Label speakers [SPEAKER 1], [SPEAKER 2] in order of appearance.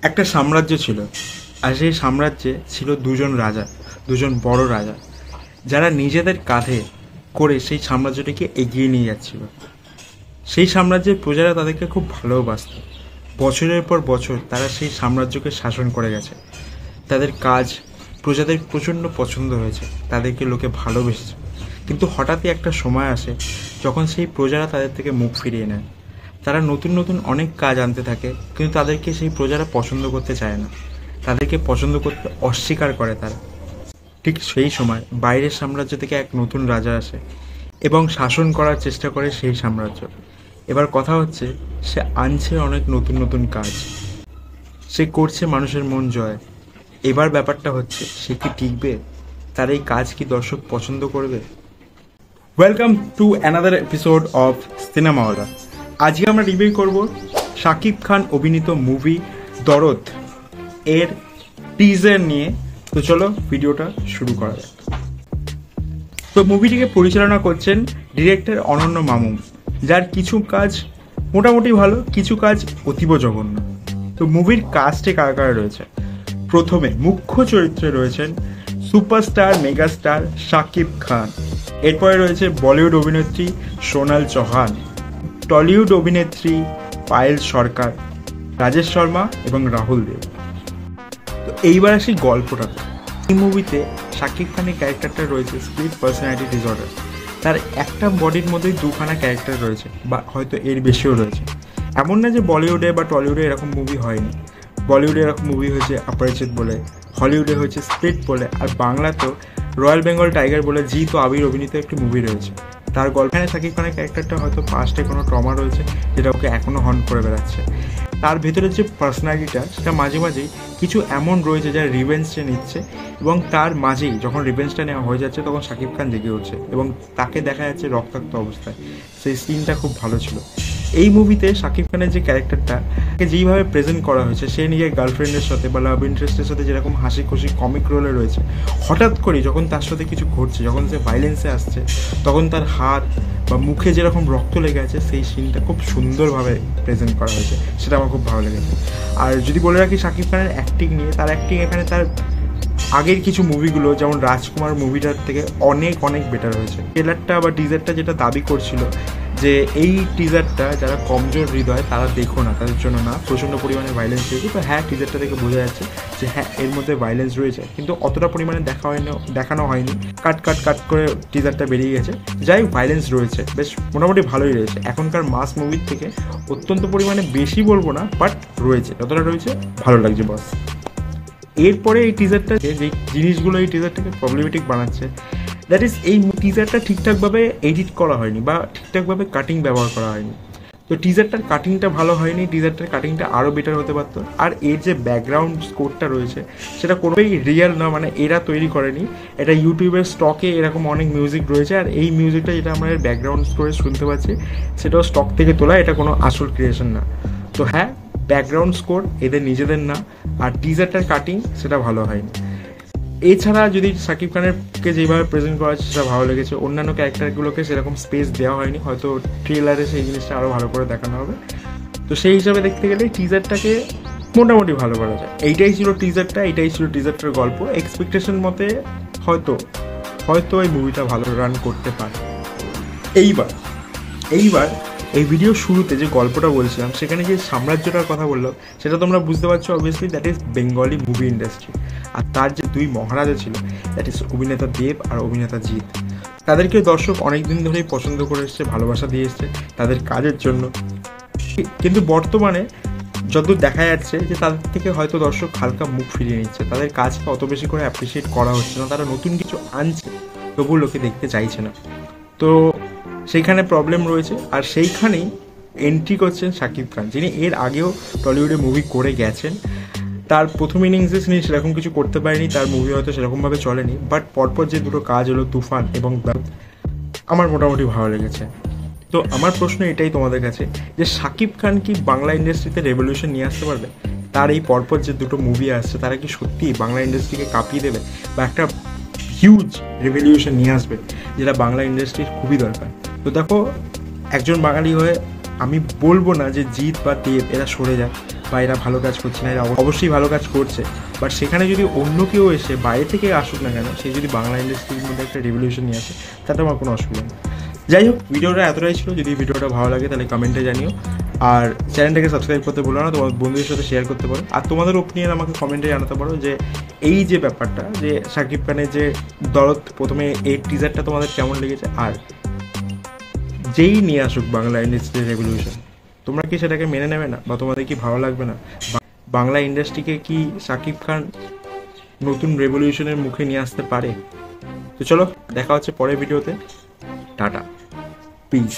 [SPEAKER 1] একটা সাম্রাজ্য ছিল, আর সেই সাম্রাজ্যে ছিল দুজন রাজা, দুজন বড় রাজা, যারা নিজেদের কাঁধে করে সেই সাম্রাজ্যটিকে এগিয়ে নিয়ে যাচ্ছিল। সেই সাম্রাজ্যের প্রজারা তাদেরকে খুব ভালোবাসত। বছরের পর বছর তারা সেই সাম্রাজ্যকে শাসন করে গেছে। তাদের কাজ প্রজাদের প্রচণ্ড পছন্দ হয়েছে, তাদেরকে লোকে ভালোবেসেছে। কিন্তু হঠাৎই একটা সময় আসে যখন সেই প্রজারা তাদের থেকে মুখ ফিরিয়ে নেয়। তারা নতুন নতুন অনেক কাজ আনতে থাকে, কিন্তু তাদেরকে সেই প্রজারা পছন্দ করতে চায় না, তাদেরকে পছন্দ করতে অস্বীকার করে তারা। ঠিক সেই সময় বাইরের সাম্রাজ্য থেকে এক নতুন রাজা আসে এবং শাসন করার চেষ্টা করে সেই সাম্রাজ্য। এবার কথা হচ্ছে, সে আনছে অনেক নতুন নতুন কাজ, সে করছে মানুষের মন জয়। এবার ব্যাপারটা হচ্ছে, সে কি টিকবে? তার এই কাজ কি দর্শক পছন্দ করবে? Welcome to another episode of Cinemawala. আজকে আমরা রিভিউ করব শাকিব খান অভিনীত মুভি দরদ এর টিজার নিয়ে। তো চলো ভিডিওটা শুরু করা যাক। তো মুভিটিকে পরিচালনা করছেন ডিরেক্টর অনন্য মামুন, যার কিছু কাজ মোটামুটি ভালো, কিছু কাজ অতীব জঘন্য। তো মুভির কাস্টে কারা কারা রয়েছে? প্রথমে মুখ্য চরিত্রে রয়েছেন সুপারস্টার মেগাস্টার শাকিব খান। এরপরে রয়েছে বলিউড অভিনেত্রী সোনাল চৌহান, টলিউড অভিনেত্রী পায়েল সরকার, রাজেশ শর্মা এবং রাহুল দেব। তো এইবার আসি গল্পটাতে। এই মুভিতে শাকিব খানের ক্যারেক্টারটা রয়েছে স্প্লিট পার্সোনালিটি ডিসঅর্ডার। তার একটা বডির মধ্যেই দুখানা ক্যারেক্টার রয়েছে, বা হয়তো এর বেশিও রয়েছে। এমন না যে বলিউডে বা টলিউডে এরকম মুভি হয়নি। বলিউডে এরকম মুভি হয়েছে অপরিচিত বলে, হলিউডে হয়েছে স্প্লিট বলে, আর বাংলাতেও রয়্যাল বেঙ্গল টাইগার বলে জিৎ ও আবির অভিনীত একটি মুভি রয়েছে। তার গল্পখানে শাকিব খানের ক্যারেক্টারটা হয়তো পাস্টে কোনো ট্রমা রয়েছে, যেটা ওকে এখনও হন্ট করে বেড়াচ্ছে। তার ভেতরে যে পার্সোনালিটিটা, সেটা মাঝে মাঝেই কিছু এমন রয়েছে যা রিভেঞ্জটা নিচ্ছে, এবং তার মাঝেই যখন রিভেঞ্জটা নেওয়া হয়ে যাচ্ছে তখন শাকিব খান জেগে উঠছে এবং তাকে দেখা যাচ্ছে রক্তাক্ত অবস্থায়। সেই সিনটা খুব ভালো ছিল। এই মুভিতে শাকিব খানের যে ক্যারেক্টারটা যেইভাবে প্রেজেন্ট করা হয়েছে, সে নিজের গার্লফ্রেন্ডের সাথে বা লাভ ইন্টারেস্টের সাথে যেরকম হাসি খুশি কমিক রোলে রয়েছে, হঠাৎ করে যখন তার সাথে কিছু ঘটছে, যখন সে ভাইলেন্সে আসছে, তখন তার হাত বা মুখে যেরকম রক্ত লেগে আছে, সেই সিনটা খুব সুন্দরভাবে প্রেজেন্ট করা হয়েছে, সেটা আমার খুব ভালো লেগেছে। আর যদি বলে রাখি শাকিব খানের অ্যাক্টিং নিয়ে, তার অ্যাক্টিং এখানে তার আগের কিছু মুভিগুলো যেমন রাজকুমার মুভিটার থেকে অনেক অনেক বেটার হয়েছে। ট্রেলারটা বা টিজারটা যেটা দাবি করছিল যে এই টিজারটা যারা কমজোর হৃদয় তারা দেখো না, তাদের জন্য না, প্রচণ্ড পরিমাণে ভাইলেন্স রয়েছে। তো হ্যাঁ, টিজারটা থেকে বোঝা যাচ্ছে যে হ্যাঁ, এর মধ্যে ভাইলেন্স রয়েছে, কিন্তু অতটা পরিমাণে দেখানো হয়নি। কাট করে টিজারটা বেরিয়ে গেছে। যাই ভাইলেন্স রয়েছে, বেশ মোটামুটি ভালোই রয়েছে। এখনকার মাস মুভির থেকে অত্যন্ত পরিমাণে বেশি বলবো না, বাট রয়েছে, যতটা রয়েছে ভালো লাগছে বস। এরপরে এই টিজারটাকে যে জিনিসগুলো এই টিজারটাকে প্রবলেমেটিক বানাচ্ছে, দ্যাট ইজ এই টিজারটা ঠিকঠাকভাবে এডিট করা হয়নি বা ঠিকঠাকভাবে কাটিং ব্যবহার করা হয়নি। তো টিজারটার কাটিংটা ভালো হয়নি, টিজারটার কাটিংটা আরও বেটার হতে পারতো। আর এর যে ব্যাকগ্রাউন্ড স্কোরটা রয়েছে, সেটা কোনোই রিয়েল না, মানে এরা তৈরি করেনি, এটা ইউটিউবের স্টকে এরকম অনেক মিউজিক রয়েছে। আর এই মিউজিকটা যেটা আমরা এর ব্যাকগ্রাউন্ড স্কোরে শুনতে পাচ্ছি, সেটাও স্টক থেকে তোলা, এটা কোনো আসল ক্রিয়েশন না। তো হ্যাঁ, ব্যাকগ্রাউন্ড স্কোর এদের নিজেদের না, আর টিজারটার কাটিং সেটা ভালো হয়নি। এছাড়া যদি শাকিব খানেরকে যেভাবে প্রেজেন্ট করা হচ্ছে সেটা ভালো লেগেছে। অন্যান্য ক্যারেক্টারগুলোকে সেরকম স্পেস দেওয়া হয়নি, হয়তো ট্রেলারে সেই জিনিসটা আরও ভালো করে দেখানো হবে। তো সেই হিসাবে দেখতে গেলে টিজারটাকে মোটামুটি ভালো করা যায়। এইটাই ছিল টিজারটা, এইটাই ছিল টিজারটার গল্প। এক্সপেকটেশন মতে হয়তো এই মুভিটা ভালো রান করতে পারে। এইবার এই ভিডিওর শুরুতে যে গল্পটা বলছিলাম, সেখানে যে সাম্রাজ্যটার কথা বললাম, সেটা তোমরা বুঝতে পারছো obviously, that is Bengali movie industry. আর তার যে দুই মহারাজা ছিল, দ্যাট ইজ অভিনেতা দেব আর অভিনেতা জিৎ। তাদেরকে দর্শক অনেকদিন ধরেই পছন্দ করে এসছে, ভালোবাসা দিয়ে এসছে তাদের কাজের জন্য। কিন্তু বর্তমানে যতদূর দেখা যাচ্ছে যে তাদের থেকে হয়তো দর্শক হালকা মুখ ফিরিয়ে নিচ্ছে, তাদের কাজকে অত বেশি করে অ্যাপ্রিসিয়েট করা হচ্ছে না। তারা নতুন কিছু আনছে, তবুও লোকে দেখতে চাইছে না। তো সেইখানে প্রবলেম রয়েছে। আর সেইখানেই এন্ট্রি করছেন শাকিব খান, যিনি এর আগেও টলিউডে মুভি করে গেছেন। তার প্রথম ইনিংসে তিনি সেরকম কিছু করতে পারেনি, তার মুভি হয়তো সেরকমভাবে চলেনি, বাট পরপর যে দুটো কাজ হলো, তুফান এবং আমার মোটামুটি ভালো লেগেছে। তো আমার প্রশ্ন এটাই তোমাদের কাছে, যে শাকিব খান কি বাংলা ইন্ডাস্ট্রিতে রেভলিউশন নিয়ে আসতে পারবে? তার এই পরপর যে দুটো মুভি আসছে, তারা কি সত্যিই বাংলা ইন্ডাস্ট্রিকে কাঁপিয়ে দেবে বা একটা হিউজ রেভলিউশন নিয়ে আসবে, যেটা বাংলা ইন্ডাস্ট্রির খুবই দরকার? তো দেখো, একজন বাঙালি হয়ে আমি বলবো না যে জিৎ বা দেব এরা সরে যাক, বা এরা ভালো কাজ করছে না, এরা অবশ্যই ভালো কাজ করছে, বাট সেখানে যদি অন্য কেউ এসে বাইরে থেকে আসুক না কেন, সে যদি বাংলা ইন্ডাস্ট্রির মধ্যে একটা রেভলিউশন নিয়ে আসে, তাতে আমার কোনো অসুবিধা নেই। যাই হোক, ভিডিওটা এতটাই ছিল। যদি ভিডিওটা ভালো লাগে তাহলে কমেন্টে জানিও, আর চ্যানেলটাকে সাবস্ক্রাইব করতে বলো না, তোমার বন্ধুদের সাথে শেয়ার করতে পারো, আর তোমাদের ওপিনিয়ন আমাকে কমেন্টে জানাতে পারো যে এই যে ব্যাপারটা, যে শাকিব খানের যে দরদ প্রথমে এই টিজারটা তোমাদের কেমন লেগেছে, আর যেই নিয়ে আসুক বাংলা ইন্ডাস্ট্রির রেভলিউশন, তোমরা কি সেটাকে মেনে নেবে না, বা তোমাদের কি ভালো লাগবে না? বাংলা ইন্ডাস্ট্রিকে কি শাকিব খান নতুন রেভলিউশনের মুখে নিয়ে আসতে পারে? তো চলো, দেখা হচ্ছে পরের ভিডিওতে। Tata, piece.